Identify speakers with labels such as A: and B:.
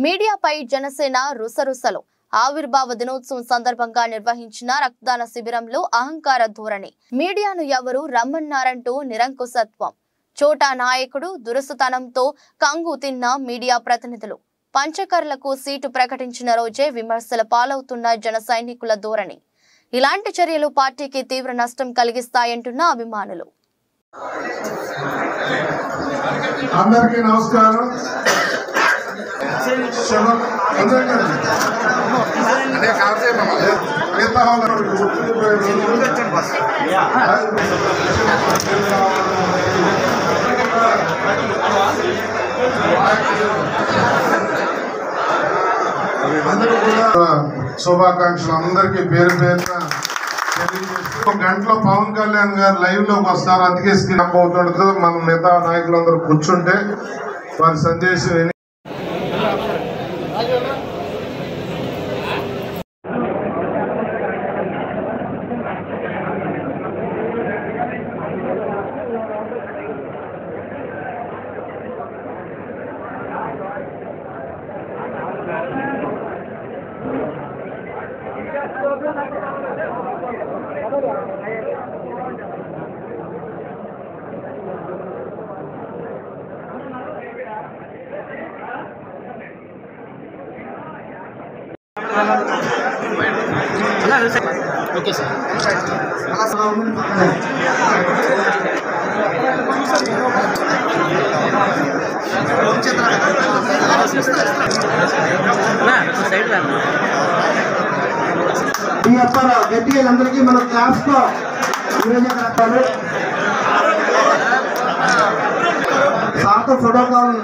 A: మీడియాపై జనసేన రుసరుసలు ఆవిర్భావ దినోత్సవం సందర్భంగా నిర్వహించిన రక్తదాన శిబిరంలో అహంకార ధోరణి, మీడియాను ఎవరు రమ్మన్నారంటూ నిరంకుశత్వం, చోటా నాయకుడు దురుసుతనంతో కంగు తిన్న మీడియా ప్రతినిధులు, పంచకర్లకు సీటు ప్రకటించిన రోజే విమర్శల పాలవుతున్న జన సైనికుల ధోరణి. ఇలాంటి చర్యలు పార్టీకి తీవ్ర నష్టం కలిగిస్తాయంటున్న అభిమానులు.
B: అందరికీ నమస్కారం. శుభాకాంక్షలు అందరికీ పేరు పేరున. ఒక గంటలో పవన్ కళ్యాణ్ గారు లైవ్ లోకి వస్తారు, అందుకే స్క్రీన్ అప్ అవుతుండదు. మనం మిగతా నాయకులందరూ కూర్చుంటే వారి సందేశం విని
C: ఓకే సార్.
D: ఈ అప్పారా గట్టిగా అందరికీ మన క్లాస్ తో నియోజకవర్గాలు సార్తో ఫోటో కావాలి.